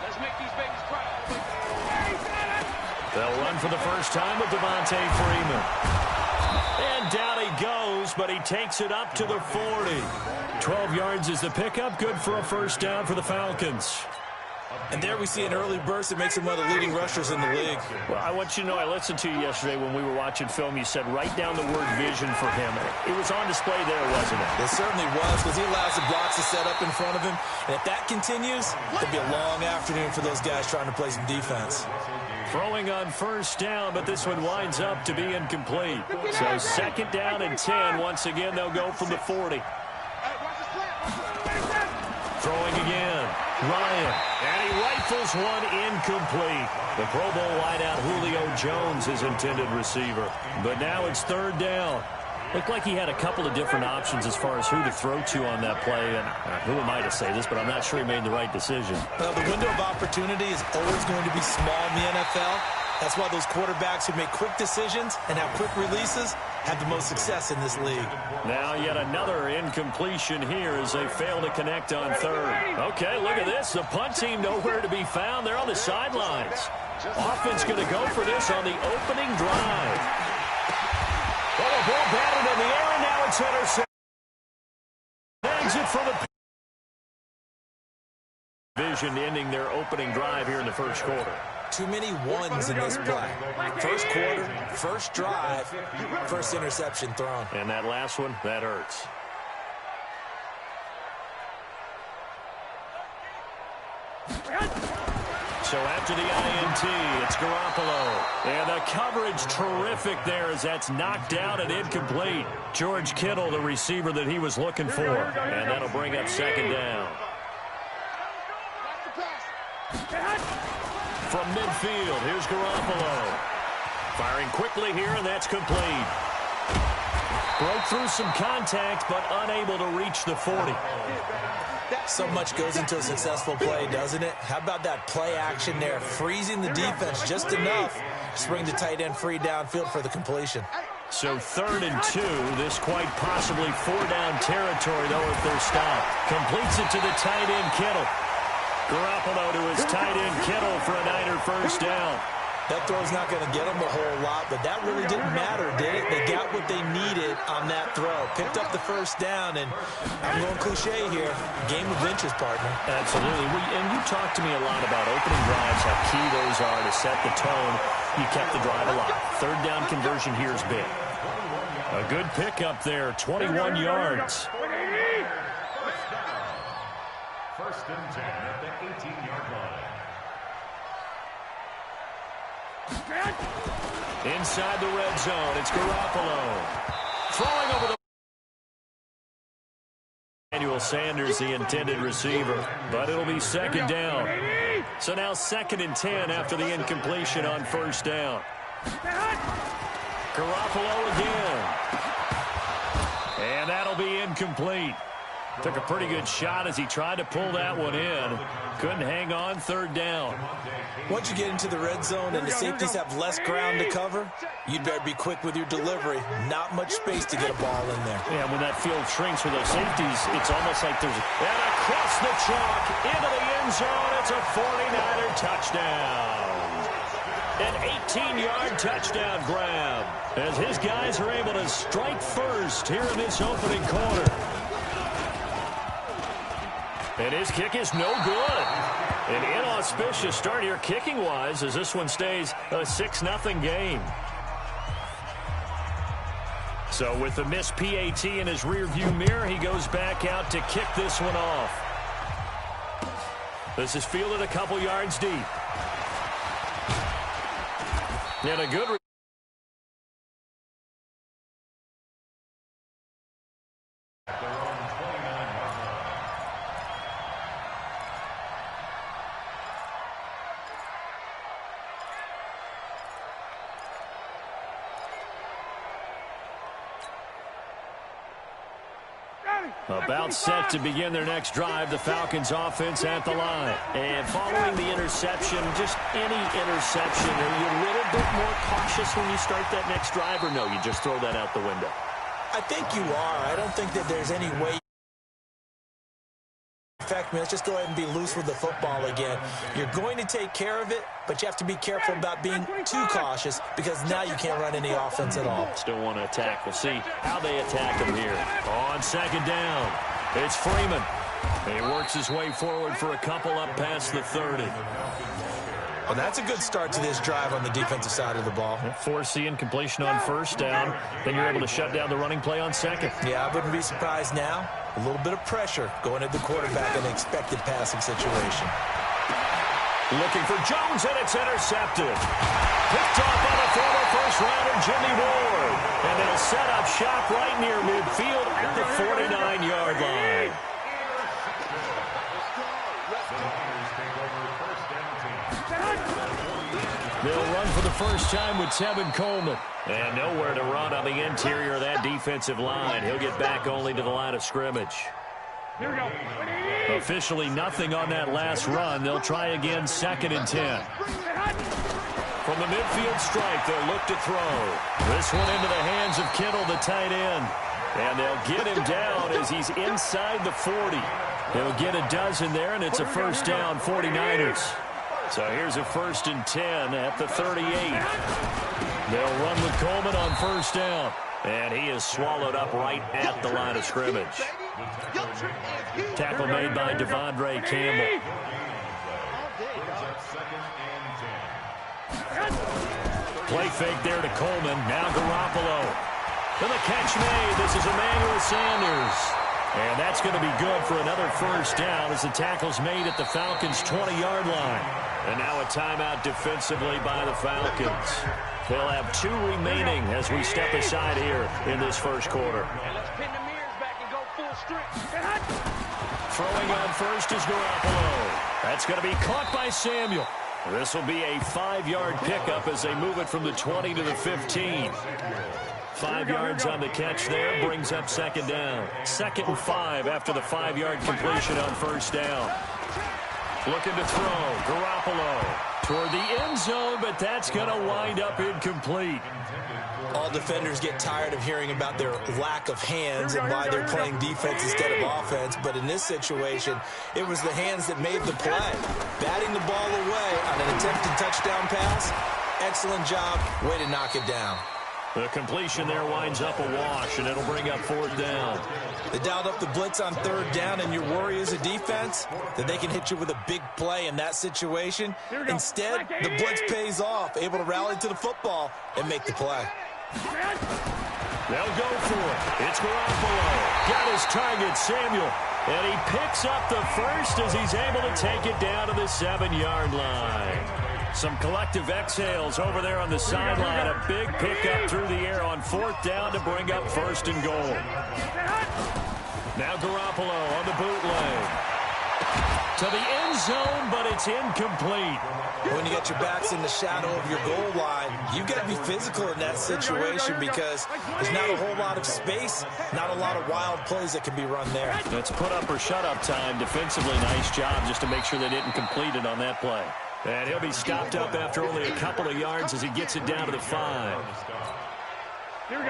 Let's make these babies cry. They'll run for the first time with Devontae Freeman. And down he goes, but he takes it up to the 40. 12 yards is the pickup. Good for a first down for the Falcons. And there we see an early burst that makes him one of the leading rushers in the league. Well, I want you to know, I listened to you yesterday when we were watching film. You said write down the word vision for him. It was on display there, wasn't it? It certainly was, because he allows the blocks to set up in front of him. And if that continues, it'll be a long afternoon for those guys trying to play some defense. Throwing on first down, but this one winds up to be incomplete. So second down and 10. Once again, they'll go from the 40. Throwing again. Ryan. And he rifles one incomplete. The Pro Bowl wideout Julio Jones, his intended receiver. But now it's third down. Looked like he had a couple of different options as far as who to throw to on that play. And who am I to say this, but I'm not sure he made the right decision. Well, the window of opportunity is always going to be small in the NFL. That's why those quarterbacks who make quick decisions and have quick releases have the most success in this league. Now yet another incompletion here as they fail to connect on third. Okay, look at this. The punt team nowhere to be found. They're on the sidelines. Offense going to go for this on the opening drive. Oh, the ball batted in the air, and now it's intercepted. Exit for the division, ending their opening drive here in the first quarter. Too many ones in this play. First quarter, first drive, first interception thrown. And that last one, that hurts. So after the INT, it's Garoppolo. And the coverage terrific there as that's knocked down and incomplete. George Kittle, the receiver that he was looking for. And that'll bring up second down. From midfield, here's Garoppolo. Firing quickly here, and that's complete. Broke through some contact, but unable to reach the 40. So much goes into a successful play, doesn't it? How about that play action there, freezing the defense just enough to bring the tight end free downfield for the completion. So third and 2, this quite possibly four-down territory, though, if they're stopped. Completes it to the tight end, Kittle. Garoppolo to his tight end, Kittle, for a Niner first down. That throw's not going to get them a whole lot, but that really didn't matter, did it? They got what they needed on that throw. Picked up the first down, and I'm going cliche here, game of inches, partner. Absolutely. And you talked to me a lot about opening drives, how key those are to set the tone. You kept the drive alive. Third down conversion here is big. A good pickup there, 21 yards. First and 10 at the 18-yard line. Inside the red zone, it's Garoppolo. Throwing over the... Emmanuel Sanders, the intended receiver. But it'll be second down. So now second and 10 after the incompletion on first down. Garoppolo again. And that'll be incomplete. Took a pretty good shot as he tried to pull that one in. Couldn't hang on, third down. Once you get into the red zone and the safeties have less ground to cover, you'd better be quick with your delivery. Not much space to get a ball in there. Yeah, when that field shrinks for those safeties, it's almost like there's... And across the chalk, into the end zone, it's a 49er touchdown. An 18-yard touchdown grab as his guys are able to strike first here in this opening quarter. And his kick is no good. An inauspicious start here kicking-wise as this one stays a 6-0 game. So with the missed PAT in his rearview mirror, he goes back out to kick this one off. This is fielded a couple yards deep. And a good... About set to begin their next drive, the Falcons offense at the line. And following the interception, just any interception, are you a little bit more cautious when you start that next drive, or no, you just throw that out the window? I think you are. I don't think that there's any way affect me. Let's just go ahead and be loose with the football again. You're going to take care of it, but you have to be careful about being too cautious because now you can't run any offense at all. Still want to attack. We'll see how they attack him here. On second down, it's Freeman. He works his way forward for a couple up past the 30. Well, that's a good start to this drive on the defensive side of the ball. Force the incompletion on first down. Then you're able to shut down the running play on second. Yeah, I wouldn't be surprised now. A little bit of pressure going at the quarterback in an expected passing situation. Looking for Jones, and it's intercepted. Picked off by the former first-rounder Jimmy Ward. And they'll set up shop right near midfield at the 49-yard line. They'll run for the first time with Tevin Coleman. And nowhere to run on the interior of that defensive line. He'll get back only to the line of scrimmage. Here we go. Officially nothing on that last run. They'll try again, 2nd and 10. From the midfield stripe, they'll look to throw. This one into the hands of Kittle, the tight end. And they'll get him down as he's inside the 40. He'll get a dozen there, and it's a first down, 49ers. So here's a 1st and 10 at the 38. They'll run with Coleman on first down. And he is swallowed up right at the line of scrimmage. Tackle made by Devondre Campbell. Play fake there to Coleman. Now Garoppolo. And the catch made. This is Emmanuel Sanders. And that's going to be good for another first down as the tackle's made at the Falcons' 20-yard line. And now a timeout defensively by the Falcons. They'll have 2 remaining as we step aside here in this first quarter. Let's pin the mirrors back and go full strength. Throwing on first is Garoppolo. That's going to be caught by Samuel. This will be a 5-yard pickup as they move it from the 20 to the 15. 5 yards on the catch there brings up second down. 2nd and 5 after the 5-yard completion on first down. Looking to throw. Garoppolo toward the end zone, but that's going to wind up incomplete. All defenders get tired of hearing about their lack of hands and why they're playing defense instead of offense. But in this situation, it was the hands that made the play. Batting the ball away on an attempted touchdown pass. Excellent job. Way to knock it down. The completion there winds up a wash, and it'll bring up 4th down. They dialed up the blitz on 3rd down, and your worry as a defense that they can hit you with a big play in that situation. Instead, the blitz pays off, able to rally to the football and make the play. They'll go for it. It's Garoppolo. Got his target, Samuel. And he picks up the first as he's able to take it down to the 7-yard line. Some collective exhales over there on the sideline. A big pickup through the air on 4th down to bring up 1st and goal. Now Garoppolo on the bootleg. To the end zone, but it's incomplete. When you got your backs in the shadow of your goal line, you've got to be physical in that situation because there's not a whole lot of space, not a lot of wild plays that can be run there. That's put up or shut up time. Defensively, nice job just to make sure they didn't complete it on that play. And he'll be stopped up after only a couple of yards as he gets it down to the 5.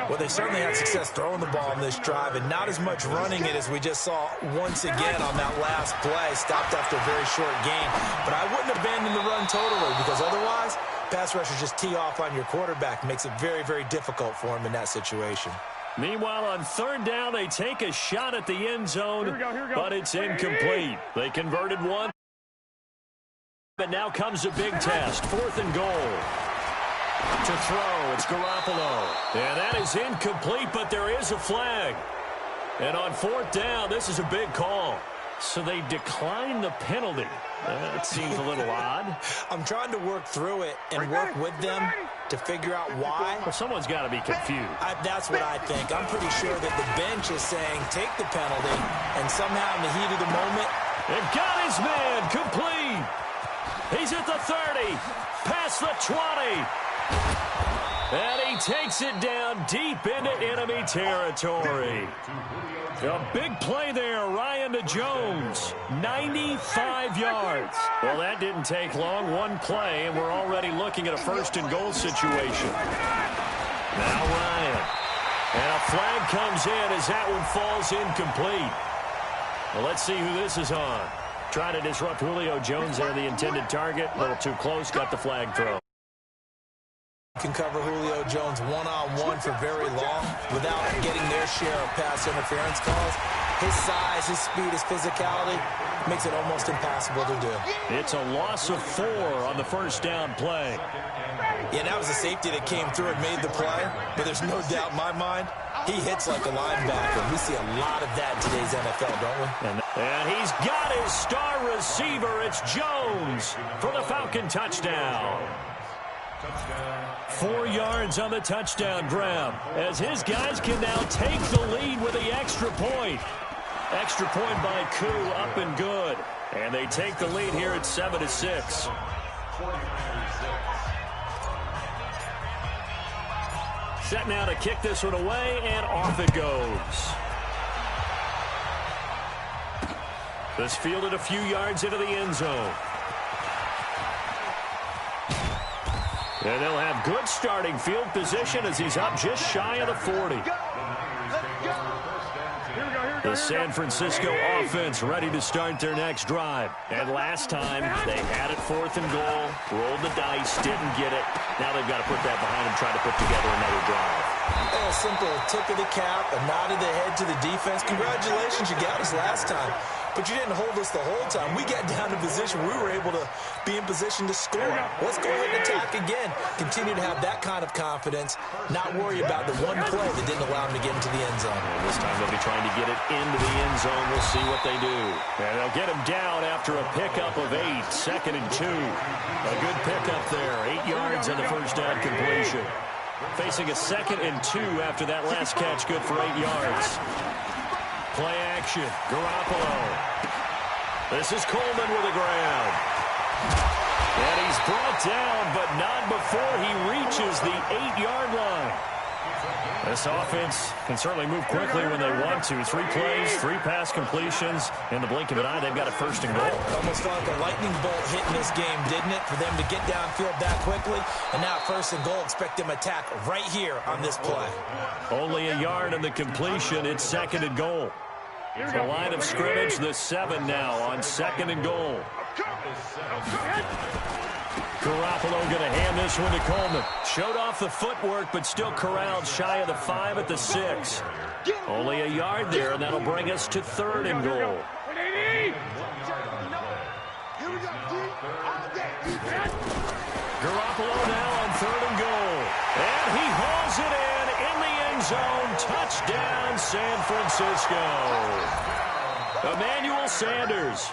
Well, they certainly had success throwing the ball in this drive and not as much running it as we just saw once again on that last play. Stopped after a very short gain. But I wouldn't abandon the run totally because otherwise, pass rushers just tee off on your quarterback. Makes it very, very difficult for him in that situation. Meanwhile, on 3rd down, they take a shot at the end zone, but it's incomplete. They converted one. But now comes a big test. 4th and goal. To throw, it's Garoppolo. And that is incomplete, but there is a flag. And on 4th down, this is a big call. So they decline the penalty. That seems a little odd. I'm trying to work through it and work with them to figure out why. Well, someone's got to be confused. That's what I think. I'm pretty sure that the bench is saying take the penalty, and somehow in the heat of the moment, they've got his man complete. He's at the 30, past the 20. And he takes it down deep into enemy territory. A big play there, Ryan to Jones. 95 yards. Well, that didn't take long. One play, and we're already looking at a 1st and goal situation. Now Ryan. And a flag comes in as that one falls incomplete. Well, let's see who this is on. Trying to disrupt Julio Jones there, the intended target. A little too close, got the flag throw. Can cover Julio Jones one-on-one for very long without getting their share of pass interference calls. His size, his speed, his physicality makes it almost impossible to do. It's a loss of 4 on the first down play. Yeah, that was a safety that came through and made the play, but there's no doubt in my mind, he hits like a linebacker. We see a lot of that in today's NFL, don't we? And he's got his star receiver. It's Jones for the Falcon touchdown. 4 yards on the touchdown grab, as his guys can now take the lead with the extra point. Extra point by Koo, up and good. And they take the lead here at 7-6. Set now to kick this one away, and off it goes. This fielded a few yards into the end zone. And they'll have good starting field position as he's up just shy of the 40. The San Francisco offense ready to start their next drive. And last time, they had it 4th and goal, rolled the dice, didn't get it. Now they've got to put that behind them, try to put together another drive. A simple tip of the cap, a nod of the head to the defense. Congratulations, you got us last time. But you didn't hold us the whole time. We got down to position. We were able to be in position to score. Let's go ahead and attack again. Continue to have that kind of confidence. Not worry about the one play that didn't allow them to get into the end zone. And this time they'll be trying to get it into the end zone. We'll see what they do. And they'll get him down after a pickup of 8. 2nd and 2. A good pickup there. 8 yards on the first down completion. Facing a 2nd and 2 after that last catch. Good for 8 yards. Play action. Garoppolo. This is Coleman with a grab. And he's brought down, but not before he reaches the 8-yard line. This offense can certainly move quickly when they want to. 3 plays, 3 pass completions. In the blink of an eye, they've got a 1st and goal. Almost like a lightning bolt hitting this game, didn't it? For them to get downfield that quickly. And now 1st and goal, expect them to attack right here on this play. Only a yard in the completion. It's 2nd and goal. The line of scrimmage, the 7 now on 2nd and goal. Garoppolo going to hand this one to Coleman. Showed off the footwork, but still corralled shy of the 5 at the 6. Only a yard there, and that'll bring us to 3rd and goal. Garoppolo now on 3rd and goal. And he hauls it in the end zone. Touchdown, San Francisco. Emmanuel Sanders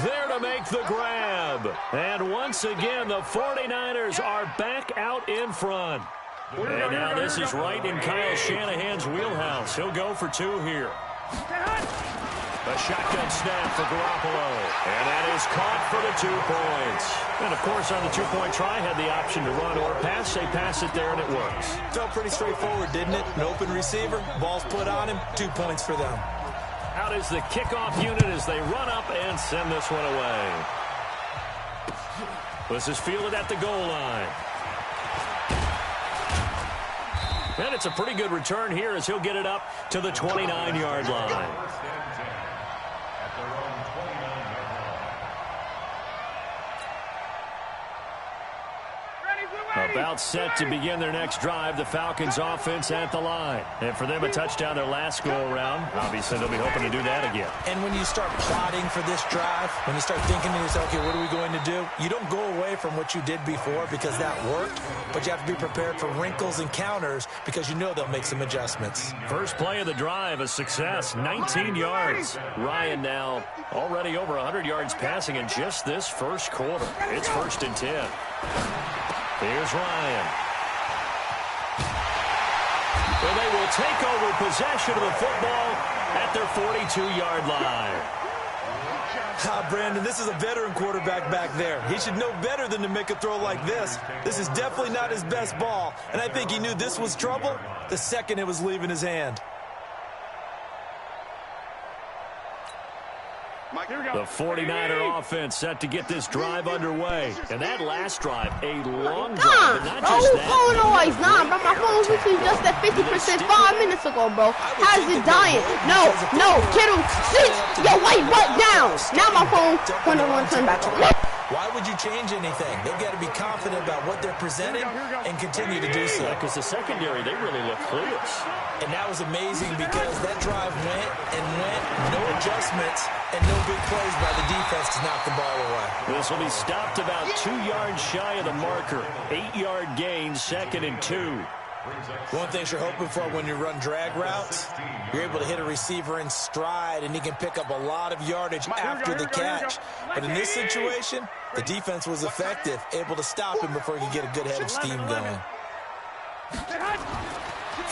there to make the grab. And once again, the 49ers are back out in front. And now this is right in Kyle Shanahan's wheelhouse. He'll go for 2 here. A shotgun snap for Garoppolo. And that is caught for the 2 points. And, of course, on the 2-point try, had the option to run or pass. They pass it there, and it works. Felt pretty straightforward, didn't it? An open receiver, ball's put on him, 2 points for them. Out is the kickoff unit as they run up and send this one away. This is fielded at the goal line. And it's a pretty good return here as he'll get it up to the 29-yard line. About set to begin their next drive. The Falcons offense at the line. And for them, a touchdown their last go-around. Obviously, they'll be hoping to do that again. And when you start plotting for this drive, when you start thinking to yourself, okay, what are we going to do? You don't go away from what you did before because that worked, but you have to be prepared for wrinkles and counters because you know they'll make some adjustments. First play of the drive, a success, 19 yards. Ryan now already over 100 yards passing in just this first quarter. It's 1st and 10. Here's Ryan. Well, they will take over possession of the football at their 42-yard line. Brandon, this is a veteran quarterback back there. He should know better than to make a throw like this. This is definitely not his best ball, and I think he knew this was trouble the second it was leaving his hand. The 49er offense set to get this drive underway. And that last drive, a long drive, but not just that. Phone noise. Nah, bro, my phone was literally just at 50% 5 minutes ago, bro. How's it dying? No, Kittle, 6. Yo, wait, Now my phone when I want to turn back on. Why would you change anything? They've got to be confident about what they're presenting and continue to do so. Because the secondary, they really look clueless. And that was amazing because that drive went and went, no adjustments, and no big plays by the defense to knock the ball away. This will be stopped about 2 yards shy of the marker. 8-yard gain, 2nd and 2. One thing you're hoping for when you run drag routes, you're able to hit a receiver in stride, and he can pick up a lot of yardage after the catch. But in this situation, the defense was effective, able to stop him before he could get a good head of steam going.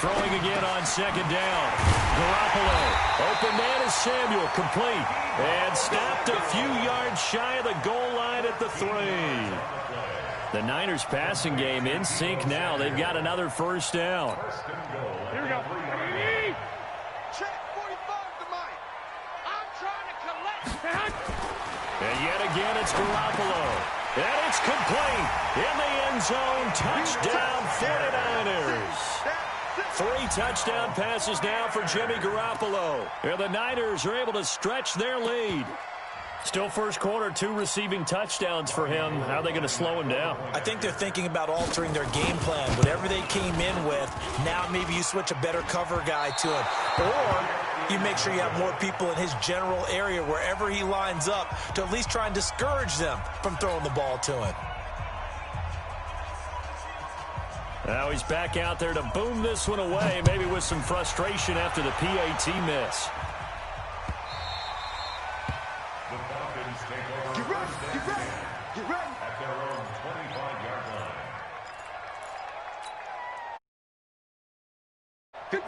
Throwing again on 2nd down. Garoppolo. Open man is Samuel. Complete. And stopped a few yards shy of the goal line at the 3. The Niners passing game in sync now. They've got another 1st down. Here we go. Check 45 to Mike. I'm trying to collect. And yet again, it's Garoppolo. And it's complete. In the end zone. Touchdown 49ers. 3 touchdown passes now for Jimmy Garoppolo. And the Niners are able to stretch their lead. Still first quarter, 2 receiving touchdowns for him. How are they going to slow him down? I think they're thinking about altering their game plan. Whatever they came in with, now maybe you switch a better cover guy to him. Or you make sure you have more people in his general area wherever he lines up to at least try and discourage them from throwing the ball to him. Now he's back out there to boom this one away, maybe with some frustration after the PAT miss.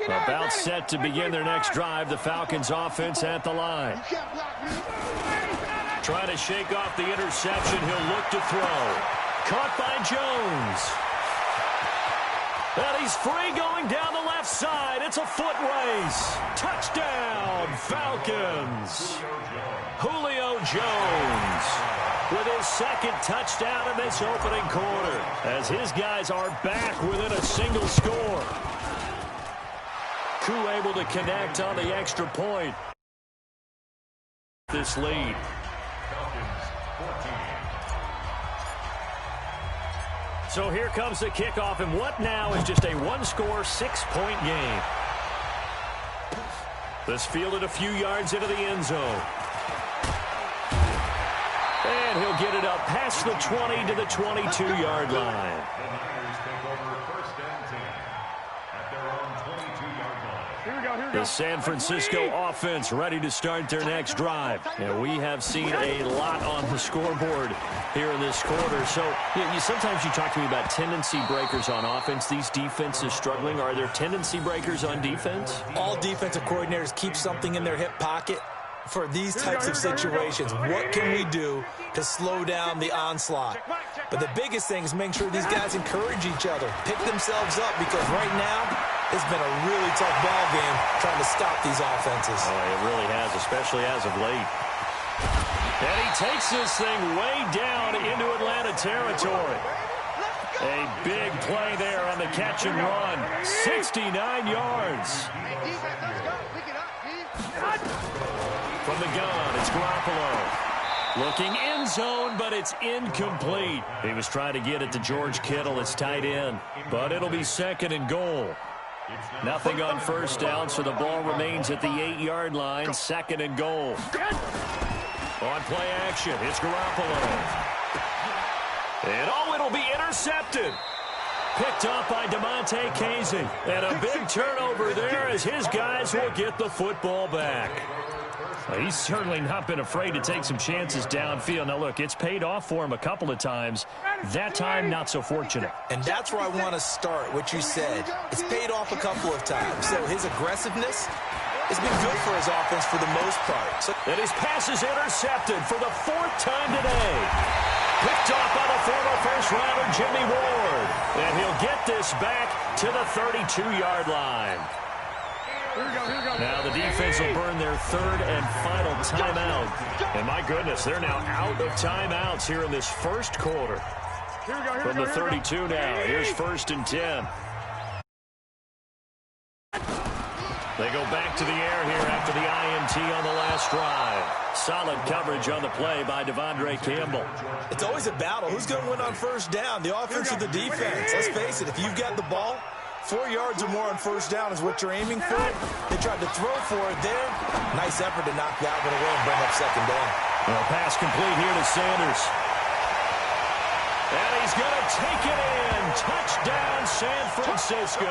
About set to begin their next drive, the Falcons offense at the line. Trying to shake off the interception, he'll look to throw. Caught by Jones. And he's free going down the left side. It's a foot race. Touchdown, Falcons. Julio Jones with his 2nd touchdown in this opening quarter, as his guys are back within a single score. Koo able to connect on the extra point. This lead. So here comes the kickoff, and what now is just a 1-score, 6-point game. This fielded a few yards into the end zone. And he'll get it up past the 20 to the 22-yard line. The San Francisco offense ready to start their next drive. And we have seen a lot on the scoreboard here in this quarter. So sometimes you talk to me about tendency breakers on offense. These defenses struggling. Are there tendency breakers on defense? All defensive coordinators keep something in their hip pocket for these types of situations. What can we do to slow down the onslaught? But the biggest thing is making sure these guys encourage each other, pick themselves up, because right now it's been a really tough ball game trying to stop these offenses. Oh, it really has, especially as of late. And he takes this thing way down into Atlanta territory. A big play there on the catch and run. 69 yards. From the gun, it's Garoppolo. Looking end zone, but it's incomplete. He was trying to get it to George Kittle, his tight end. But it'll be 2nd and goal. Nothing on 1st down, so the ball remains at the 8-yard line. 2nd and goal. On play action, it's Garoppolo. And it'll be intercepted. Picked up by DeMonte Casey. And a big turnover there as his guys will get the football back. Well, he's certainly not been afraid to take some chances downfield. Now, look, it's paid off for him a couple of times. That time, not so fortunate. And that's where I want to start, what you said. It's paid off a couple of times. So his aggressiveness has been good for his offense for the most part. And his pass is intercepted for the 4th time today. Picked off by the former first-rounder Jimmy Ward. And he'll get this back to the 32-yard line. Now the defense will burn their 3rd and final timeout. And my goodness, they're now out of timeouts here in this first quarter. From the 32 now, here's 1st and 10. They go back to the air here after the INT on the last drive. solid coverage on the play by Devondre Campbell. It's always a battle. Who's going to win on first down, the offense or the defense? Let's face it, if you've got the ball, 4 yards or more on first down is what you're aiming for. They tried to throw for it there. Nice effort to knock that one away and bring up second down. Well, pass complete here to Sanders. And he's going to take it in. Touchdown, San Francisco.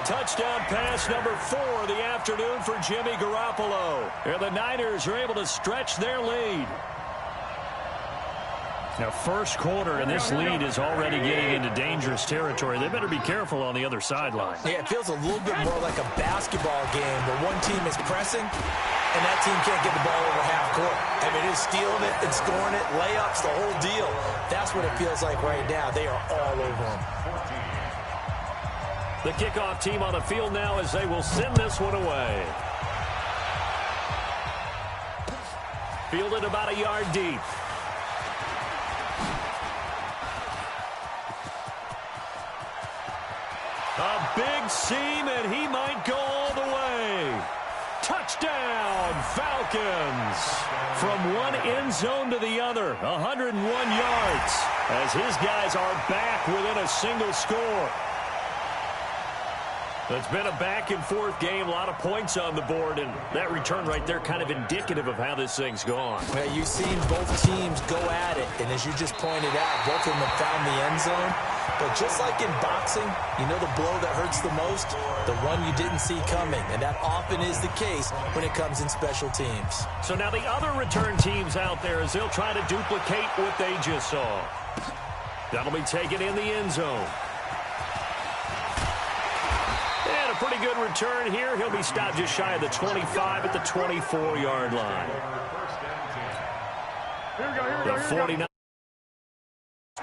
Touchdown pass number 4 of the afternoon for Jimmy Garoppolo. And the Niners are able to stretch their lead. Now, first quarter, and this lead is already getting into dangerous territory. They better be careful on the other sideline. Yeah, it feels a little bit more like a basketball game where one team is pressing and that team can't get the ball over half court. I mean, it's stealing it and scoring it, layups, the whole deal. That's what it feels like right now. They are all over them. The kickoff team on the field now as they will send this one away. Fielded about a yard deep. A big seam, and he might go all the way. Touchdown, Falcons. From one end zone to the other, 101 yards, as his guys are back within a single score. It's been a back-and-forth game, a lot of points on the board, and that return right there kind of indicative of how this thing's gone. Well, you've seen both teams go at it, and as you just pointed out, both of them have found the end zone. But just like in boxing, you know the blow that hurts the most? The one you didn't see coming, and that often is the case when it comes in special teams. So now the other return teams out there as they'll try to duplicate what they just saw. That'll be taken in the end zone. And a pretty good return here. He'll be stopped just shy of the 25 at the 24-yard line. The 49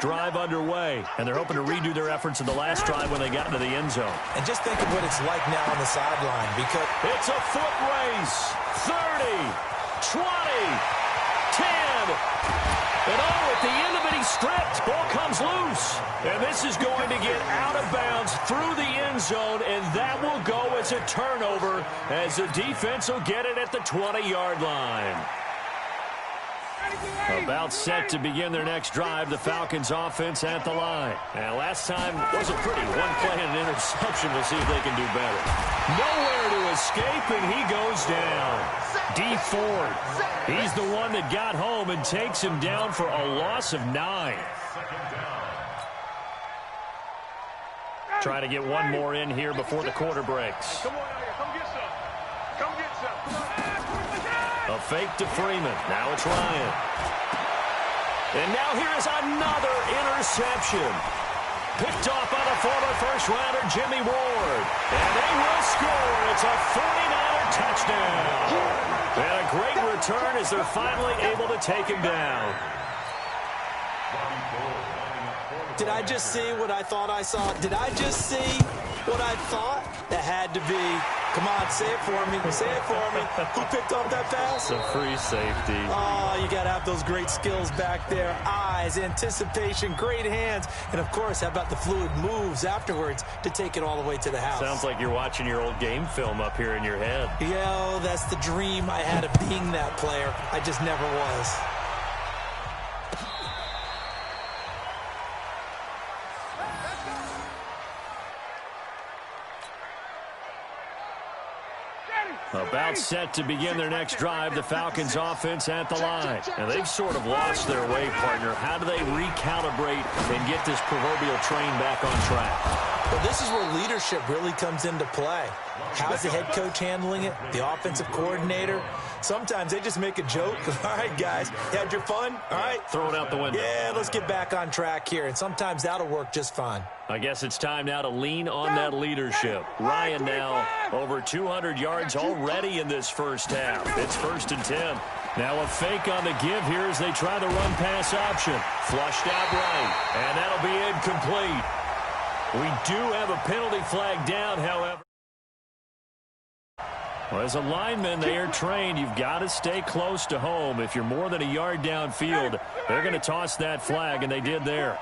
drive underway, and they're hoping to redo their efforts in the last drive when they got into the end zone. And just think of what it's like now on the sideline, because it's a foot race. 30, 20, 10. And at the end of it, he's stripped. Ball comes loose. And this is going to get out of bounds through the end zone, and that will go as a turnover as the defense will get it at the 20-yard line. About set to begin their next drive, the Falcons offense at the line. And last time wasn't pretty. One play and an interception. We'll see if they can do better. Nowhere to escape, and he goes down. D Ford. He's the one that got home and takes him down for a loss of 9. Try to get one more in here before the quarter breaks. Come on out here. Come get some. Come get some. A fake to Freeman. Now it's Ryan. And now here is another interception. Picked off by the former first-rounder Jimmy Ward. And they will score. It's a 49er touchdown. And a great return as they're finally able to take him down. did I just see what I thought I saw? Did I just see what I thought? That had to be. Come on, say it for me. Say it for me. Who picked off that pass? It's a free safety. Oh, you got to have those great skills back there. Eyes, anticipation, great hands. And, of course, how about the fluid moves afterwards to take it all the way to the house? Sounds like you're watching your old game film up here in your head. Yeah, that's the dream I had of being that player. I just never was. About set to begin their next drive, the Falcons offense at the line. And they've sort of lost their way, partner. How do they recalibrate and get this proverbial train back on track? Well, this is where leadership really comes into play. How's the head coach handling it? The offensive coordinator? Sometimes they just make a joke. All right, guys, you had your fun? All right. Throw it out the window. Yeah, let's get back on track here. And sometimes that'll work just fine. I guess it's time now to lean on that leadership. Ryan now over 200 yards already in this first half. It's 1st and 10. Now a fake on the give here as they try the run-pass option. Flushed out right, and that'll be incomplete. We do have a penalty flag down, however. Well, as a lineman, they are trained. You've got to stay close to home. If you're more than a yard downfield, they're going to toss that flag, and they did there.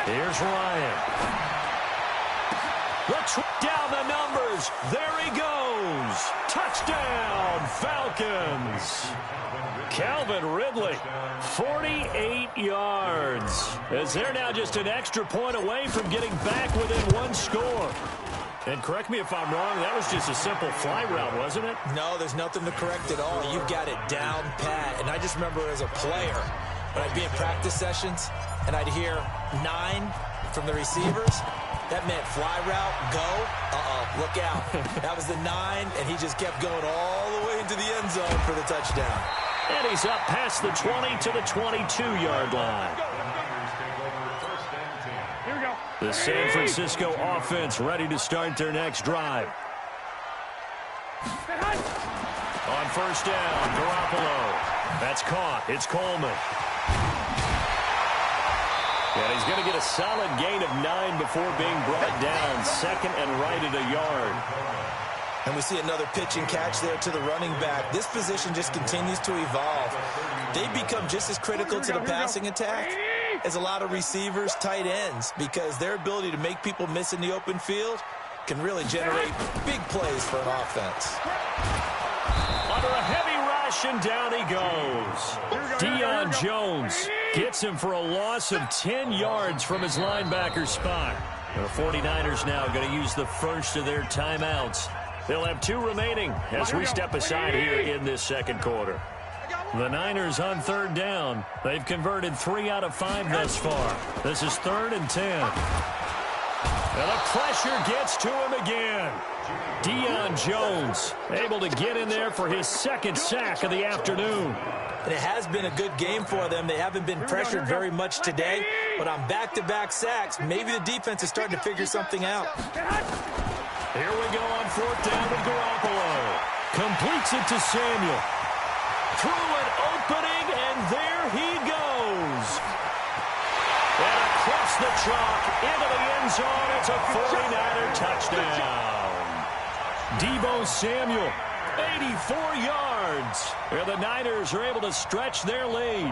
Here's Ryan. Down the numbers. There he goes. Falcons. Calvin Ridley, 48 yards. As they're now just an extra point away from getting back within one score. And correct me if I'm wrong, that was just a simple fly route, wasn't it? No, there's nothing to correct at all. You've got it down pat. And I just remember as a player, when I'd be in practice sessions, and I'd hear 9 from the receivers, that meant fly route, go, look out. That was the 9, and he just kept going all the way into the end zone for the touchdown. And he's up past the 20 to the 22-yard line. Here we go. The San Francisco offense ready to start their next drive. On first down, Garoppolo. That's caught. It's Coleman. And he's going to get a solid gain of 9 before being brought down. Second and right at a yard. And we see another pitch and catch there to the running back. This position just continues to evolve. They become just as critical to the passing attack as a lot of receivers, tight ends, because their ability to make people miss in the open field can really generate big plays for an offense. Under a heavy rush, and down he goes. Deion Jones gets him for a loss of 10 yards from his linebacker spot. The 49ers now going to use the first of their timeouts. They'll have 2 remaining as we step aside here in this second quarter. The Niners on third down. They've converted 3 out of 5 thus far. This is 3rd and 10. And the pressure gets to him again. Deion Jones able to get in there for his second sack of the afternoon. And it has been a good game for them. They haven't been pressured very much today, but on back-to-back sacks, maybe the defense is starting to figure something out. Here we go on 4th down with Garoppolo. Completes it to Samuel. Through an opening, and there he goes. And across the chalk, into the end zone, it's a 49er touchdown. Deebo Samuel, 84 yards. And the Niners are able to stretch their lead.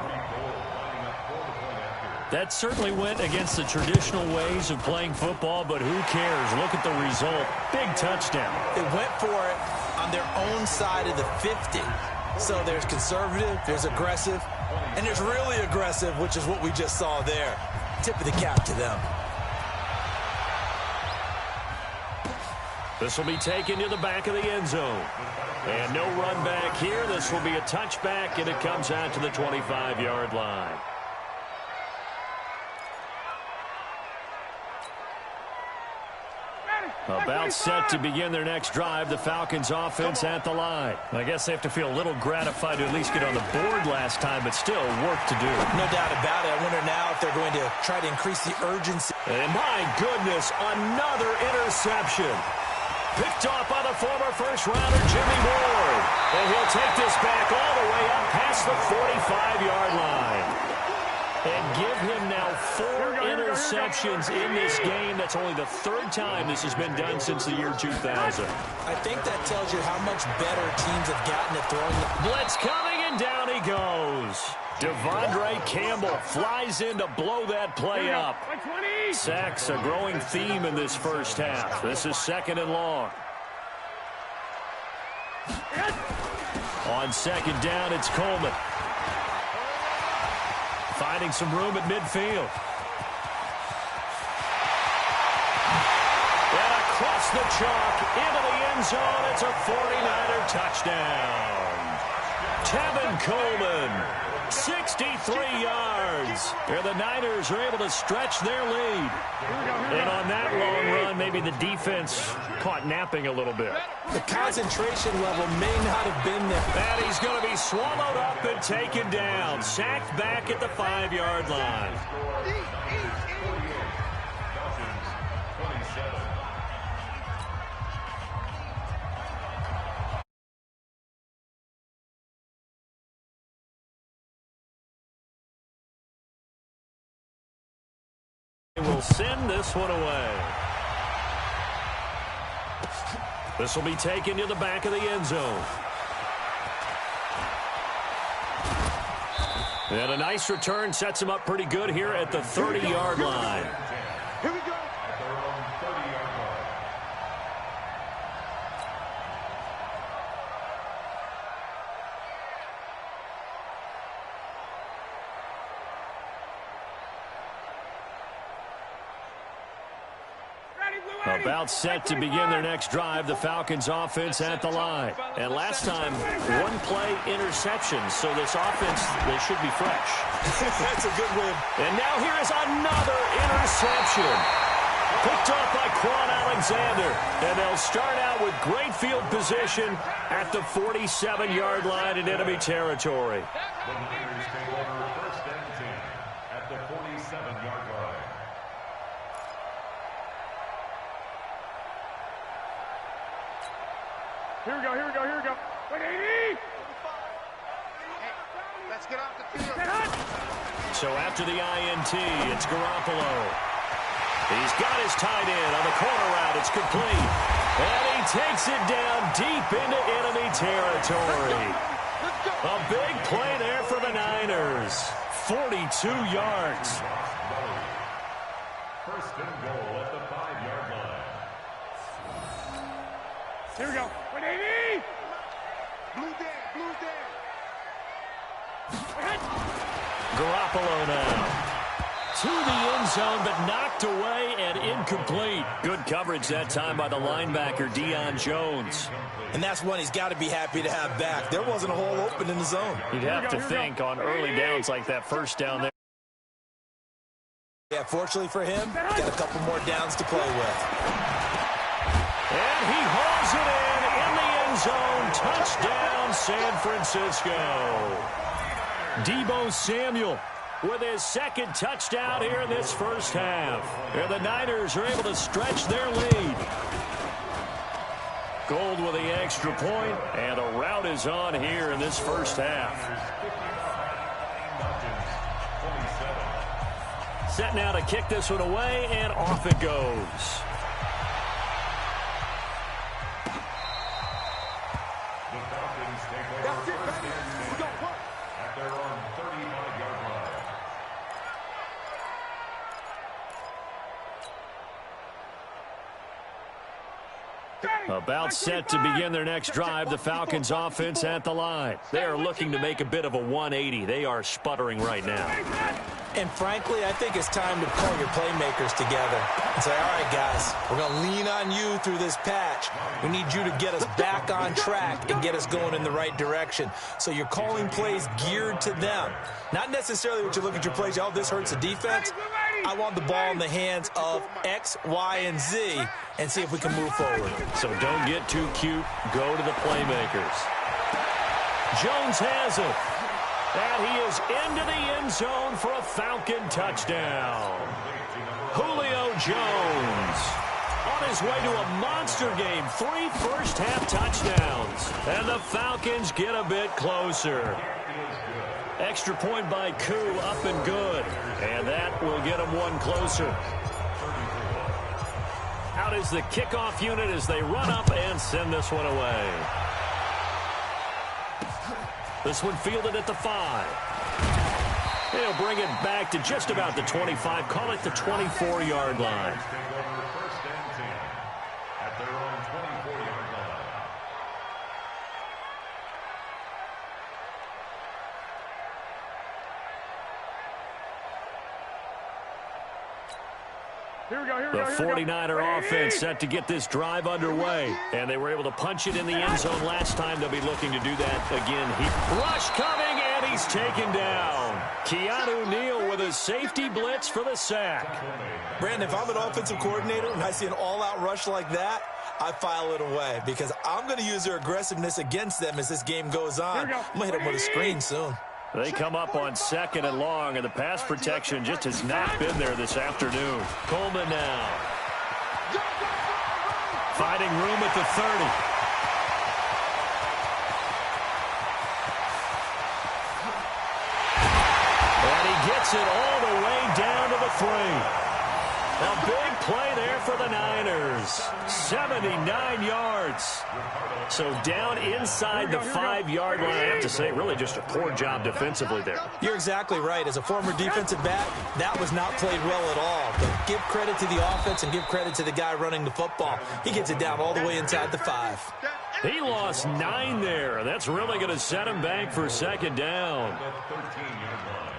That certainly went against the traditional ways of playing football, but who cares? Look at the result. Big touchdown. They went for it on their own side of the 50. So there's conservative, there's aggressive, and there's really aggressive, which is what we just saw there. Tip of the cap to them. This will be taken to the back of the end zone. And no run back here. This will be a touchback, and it comes out to the 25-yard line. About set to begin their next drive, the Falcons offense at the line. I guess they have to feel a little gratified to at least get on the board last time, but still work to do. No doubt about it. I wonder now if they're going to try to increase the urgency. And my goodness, another interception. Picked off by the former first-rounder Jimmy Ward. And he'll take this back all the way up past the 45-yard line. And give him now 4 interceptions in this game. That's only the 3rd time this has been done since the year 2000. I think that tells you how much better teams have gotten at throwing the blitz coming, and down he goes. Devondre Campbell flies in to blow that play up. Sacks a growing theme in this first half. This is 2nd and long. On 2nd down, it's Coleman. Finding some room at midfield. And across the chalk, into the end zone, it's a 49er touchdown. Tevin Coleman, 63 yards. And the Niners are able to stretch their lead. And on that long run, maybe the defense caught napping a little bit. The concentration level may not have been there. And he's going to be swallowed up and taken down. Sacked back at the 5-yard line. Will send this one away. This will be taken to the back of the end zone. And a nice return sets him up pretty good here at the 30-yard line. Here we go. About set to begin their next drive, the Falcons offense at the line. And last time, one play interception, so this offense, they should be fresh. That's a good win. And now here is another interception. Picked off by Quan Alexander. And they'll start out with great field position at the 47-yard line in enemy territory. The Niners take over first and 10 at the 47-yard line. Here we go, here we go, here we go. Wait, 80! Hey, let's get off the field. So after the INT, it's Garoppolo. He's got his tight end on the corner route. It's complete. And he takes it down deep into enemy territory. A big play there for the Niners. 42 yards. First and goal at the 5-yard line. Here we go. 180! Blue down. Garoppolo now. To the end zone, but knocked away and incomplete. Good coverage that time by the linebacker, Deion Jones. And that's one he's got to be happy to have back. There wasn't a hole open in the zone. You'd have to think on early downs like that first down there. Yeah, fortunately for him, got a couple more downs to play with. And he hauls it in the end zone. Touchdown, San Francisco. Deebo Samuel with his second touchdown here in this first half. And the Niners are able to stretch their lead. Gold with the extra point, and a rout is on here in this first half. Set now to kick this one away, and off it goes. The Falcons take over first and 10 at their own 35-yard line. About set to begin their next drive, the Falcons offense at the line. They are looking to make a bit of a 180. They are sputtering right now. And frankly, I think it's time to call your playmakers together and say, all right, guys, we're going to lean on you through this patch. We need you to get us back on track and get us going in the right direction. So you're calling plays geared to them. Not necessarily what you look at your plays, oh, this hurts the defense. I want the ball in the hands of X, Y, and Z and see if we can move forward. So don't get too cute. Go to the playmakers. Jones has it. And he is into the end zone for a Falcon touchdown. Julio Jones on his way to a monster game. 3 first-half touchdowns. And the Falcons get a bit closer. Extra point by Koo, up and good. And that will get them one closer. Out is the kickoff unit as they run up and send this one away. This one fielded at the 5. They'll bring it back to just about the 25. Call it the 24-yard line. First and 10 at their own 24-yard line. The 49er offense set to get this drive underway. And they were able to punch it in the end zone last time. They'll be looking to do that again. Rush coming, and he's taken down. Keanu Neal with a safety blitz for the sack. Brandon, if I'm an offensive coordinator and I see an all-out rush like that, I file it away because I'm going to use their aggressiveness against them as this game goes on. I'm going to hit them with a screen soon. They come up on 2nd and long, and the pass protection just has not been there this afternoon. Coleman now. Finding room at the 30. And he gets it all the way down to the 3. A big play there for the Niners. 79 yards. So down inside the 5-yard line. I have to say, really just a poor job defensively there. You're exactly right. As a former defensive back, that was not played well at all. But give credit to the offense and give credit to the guy running the football. He gets it down all the way inside the 5. He lost 9 there. That's really going to set him back for 2nd down. The 13-yard line.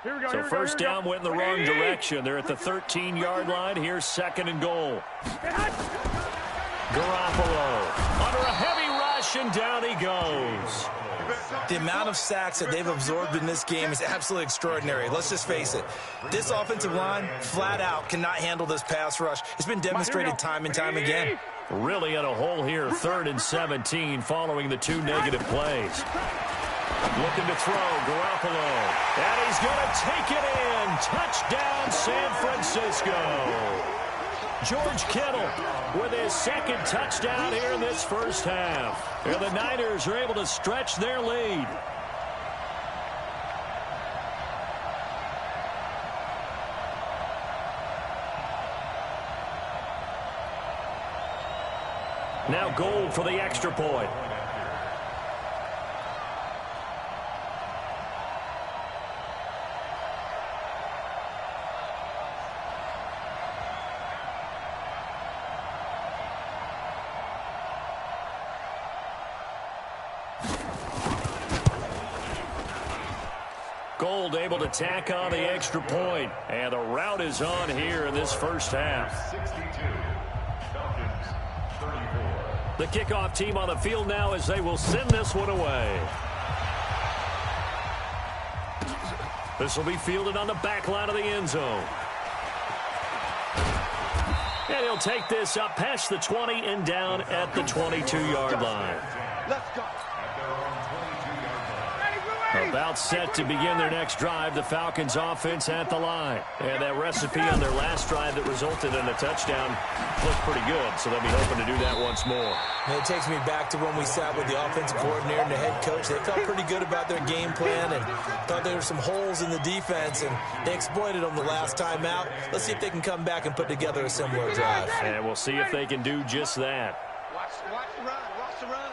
So first down went in the wrong direction. They're at the 13-yard line. Here's second and goal. Garoppolo under a heavy rush, and down he goes. The amount of sacks that they've absorbed in this game is absolutely extraordinary. Let's just face it. This offensive line, flat out, cannot handle this pass rush. It's been demonstrated time and time again. Really in a hole here, 3rd and 17, following the 2 negative plays. Looking to throw, Garoppolo. And he's going to take it in. Touchdown, San Francisco. George Kittle with his second touchdown here in this first half. And the Niners are able to stretch their lead. Now Gold for the extra point. Gold able to tack on the extra point. And the route is on here in this first half. 62. Falcons 34. The kickoff team on the field now as they will send this one away. This will be fielded on the back line of the end zone. And he'll take this up past the 20 and down at the 22-yard line. Let's go. About set to begin their next drive, the Falcons offense at the line. And that recipe on their last drive that resulted in a touchdown looked pretty good, so they'll be hoping to do that once more. And it takes me back to when we sat with the offensive coordinator and the head coach. They felt pretty good about their game plan and thought there were some holes in the defense, and they exploited them the last time out. Let's see if they can come back and put together a similar drive. And we'll see if they can do just that. Watch the run. Watch the run.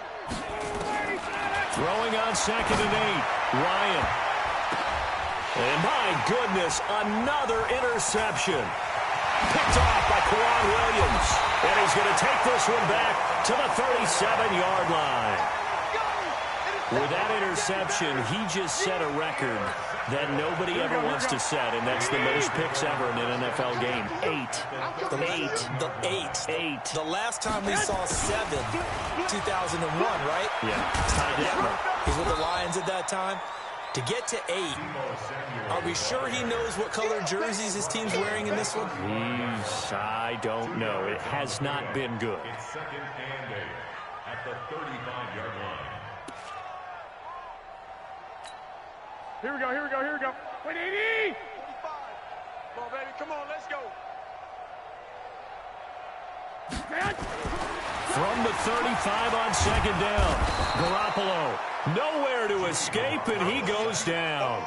Throwing on 2nd and 8. Ryan. And my goodness, another interception. Picked off by Kwan Williams. And he's going to take this one back to the 37-yard line. With that interception, he just set a record that nobody ever wants to set, and that's the most picks ever in an NFL game. 8. The last time we saw 7, 2001, right? Yeah. Ty Detmer. He's with the Lions at that time. To get to 8, are we sure he knows what color jerseys his team's wearing in this one? I don't know. It has not been good. It's 2nd and 8 at the 35-yard line. Here we go. Wait, 80! 45. Come on, baby. Come on, let's go. From the 35 on 2nd down. Garoppolo, nowhere to escape, and he goes down.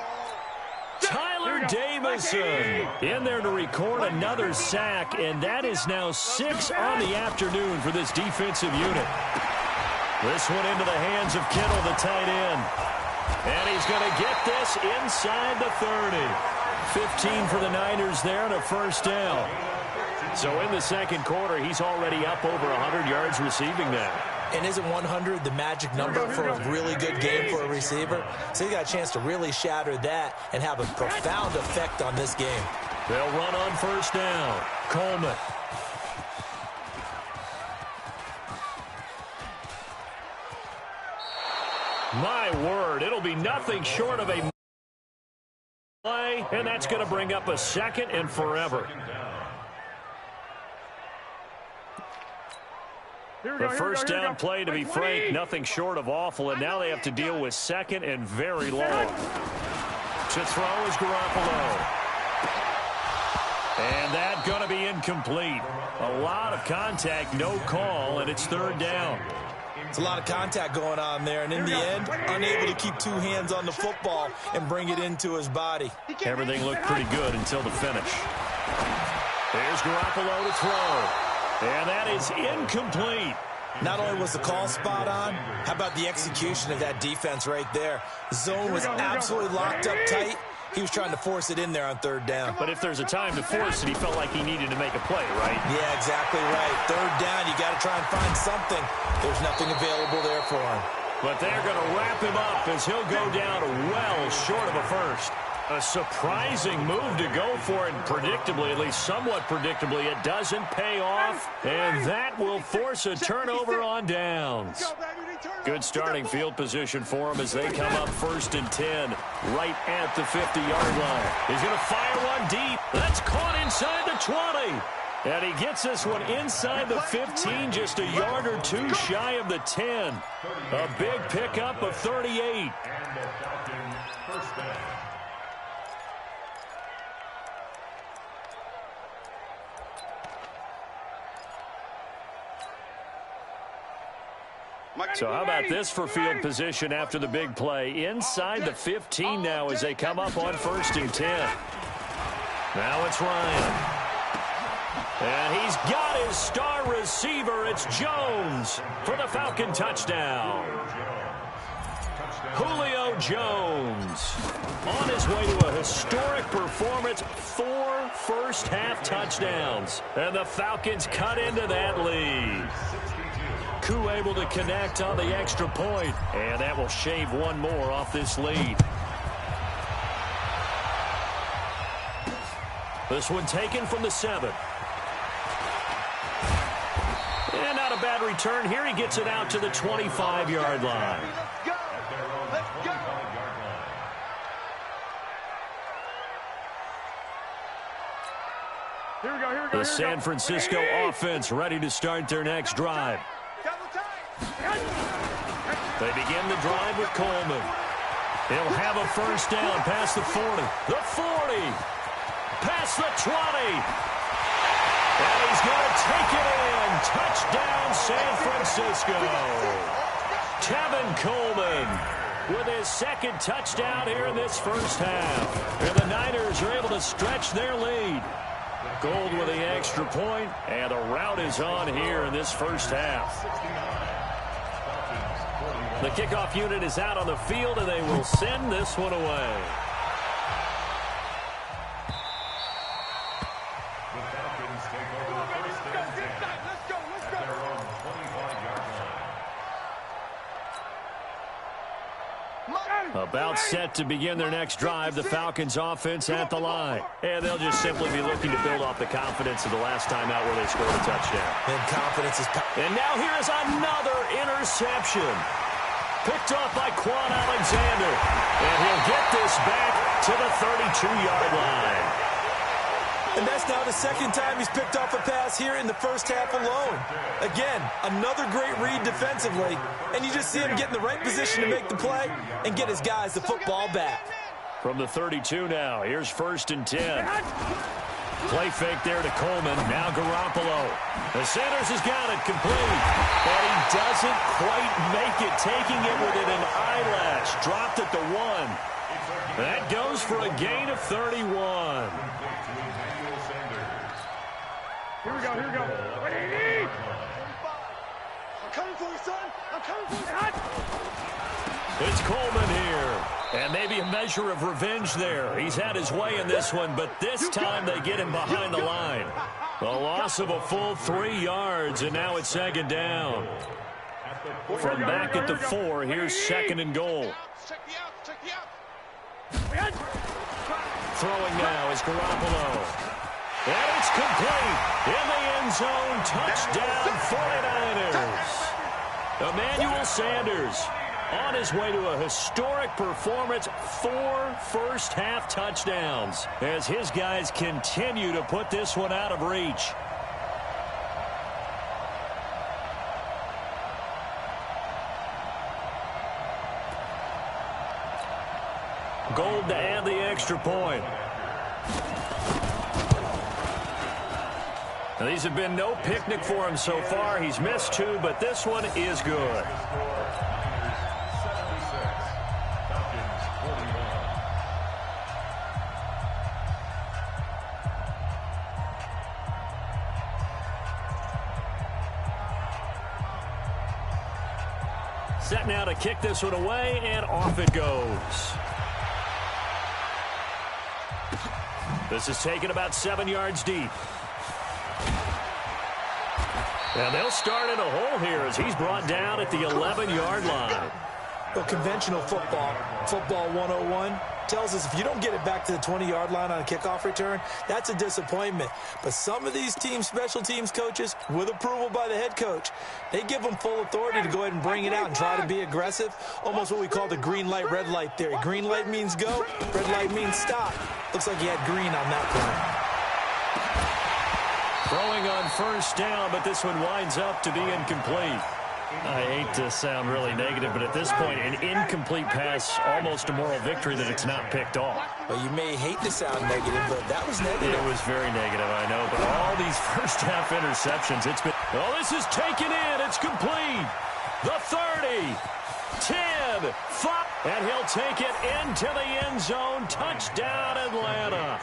Tyler Davison in there to record another sack, and that is now 6 on the afternoon for this defensive unit. This one into the hands of Kittle, the tight end. And he's going to get this inside the 30. 15 for the Niners there and a first down. So in the second quarter, he's already up over 100 yards receiving now. And isn't 100 the magic number for a really good game for a receiver? So he got a chance to really shatter that and have a profound effect on this game. They'll run on first down. Coleman. My word, it'll be nothing short of a play, and that's going to bring up a 2nd and forever. The first down play, to be frank, nothing short of awful, and now they have to deal with 2nd and very long. To throw is Garoppolo. And that going to be incomplete. A lot of contact, no call, and it's 3rd down. It's a lot of contact going on there, and in the end, unable to keep 2 hands on the football and bring it into his body. Everything looked pretty good until the finish. There's Garoppolo to throw. And that is incomplete. Not only was the call spot on, how about the execution of that defense right there? Zone was absolutely locked up tight. He was trying to force it in there on 3rd down. But if there's a time to force it, he felt like he needed to make a play, right? Yeah, exactly right. 3rd down, you got to try and find something. There's nothing available there for him. But they're going to wrap him up as he'll go down well short of a first. A surprising move to go for it, predictably, at least somewhat predictably. It doesn't pay off, and that will force a turnover on downs. Good starting field position for him as they come up 1st and 10, right at the 50-yard line. He's going to fire one deep. That's caught inside the 20. And he gets this one inside the 15, just a yard or two shy of the 10. A big pickup of 38. And the Falcons first down. So how about this for field position after the big play? Inside the 15 now as they come up on 1st and 10. Now it's Ryan. And he's got his star receiver. It's Jones for the Falcon touchdown. Julio Jones on his way to a historic performance. 4 first-half touchdowns. And the Falcons cut into that lead. Koo able to connect on the extra point. And that will shave one more off this lead. This one taken from the 7. And not a bad return here. He gets it out to the 25-yard line. Let's go. Let's go. Here we go, here we go. The San Francisco offense ready to start their next drive. They begin the drive with Coleman. He'll have a first down past the 40. The 40. Past the 20. And he's going to take it in. Touchdown, San Francisco. Tevin Coleman with his 2nd touchdown here in this first half. And the Niners are able to stretch their lead. Gold with the extra point, and the route is on here in this first half. The kickoff unit is out on the field, and they will send this one away. The Falcons take over first and 10 at their own 25-yard line. About set to begin their next drive, the Falcons offense at the line. And they'll just simply be looking to build off the confidence of the last time out where they scored a touchdown. And confidence is... And now here is another interception. Picked off by Quan Alexander. And he'll get this back to the 32-yard line. And that's now the 2nd time he's picked off a pass here in the first half alone. Again, another great read defensively, and you just see him get in the right position to make the play and get his guys the football back. From the 32 now, here's 1st and 10. Play fake there to Coleman. Now Garoppolo. The Sanders has got it complete. But he doesn't quite make it, taking it within an eyelash. Dropped at the 1. That goes for a gain of 31. Here we go, here we go. Ready? I'm coming for you, son. I'm coming for you. It's Coleman here. And maybe a measure of revenge there. He's had his way in this one, but this time they get him behind the line. The loss of a full 3 yards, and now it's 2nd down. From back at the 4, here's 2nd and goal. Check the out. Throwing now is Garoppolo. And it's complete. In the end zone, touchdown 49ers. Emmanuel Sanders on his way to a historic performance, 4 first-half touchdowns as his guys continue to put this one out of reach. Gold to add the extra point. Now, these have been no picnic for him so far. He's missed 2, but this one is good. Set now to kick this one away, and off it goes. This is taken about 7 yards deep. And they'll start in a hole here as he's brought down at the 11-yard line. Well, conventional football 101, tells us if you don't get it back to the 20-yard line on a kickoff return, that's a disappointment. But some of these special teams coaches, with approval by the head coach, they give them full authority to go ahead and bring it out and try to be aggressive, almost what we call the green light, red light theory. Green light means go, red light means stop. Looks like he had green on that play. Throwing on first down, but this one winds up to be incomplete. I hate to sound really negative, but at this point, an incomplete pass, almost a moral victory that it's not picked off. Well, you may hate to sound negative, but that was negative. It was very negative, I know. But all these first-half interceptions, it's been... Oh, this is taken in. It's complete. The 30, 10, 5. And he'll take it into the end zone. Touchdown, Atlanta.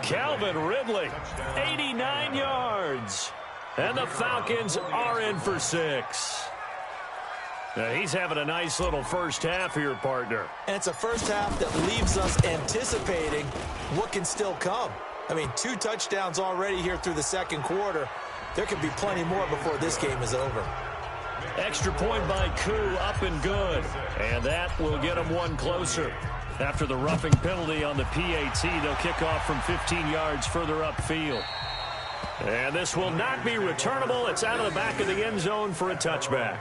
Calvin Ridley, 89 yards. And the Falcons are in for 6. Now, he's having a nice little first half here, partner. And it's a first half that leaves us anticipating what can still come. I mean, 2 touchdowns already here through the second quarter. There could be plenty more before this game is over. Extra point by Koo, up and good. And that will get them one closer. After the roughing penalty on the PAT, they'll kick off from 15 yards further upfield. And this will not be returnable. It's out of the back of the end zone for a touchback.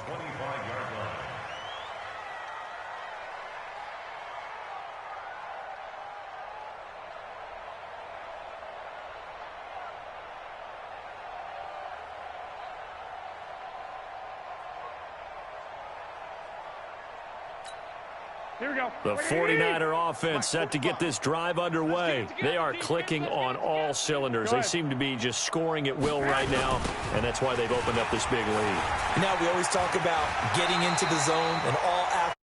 Here we go. The 49er offense set to get this drive underway. They are clicking on all cylinders. They seem to be just scoring at will right now, and that's why they've opened up this big lead. Now, we always talk about getting into the zone and all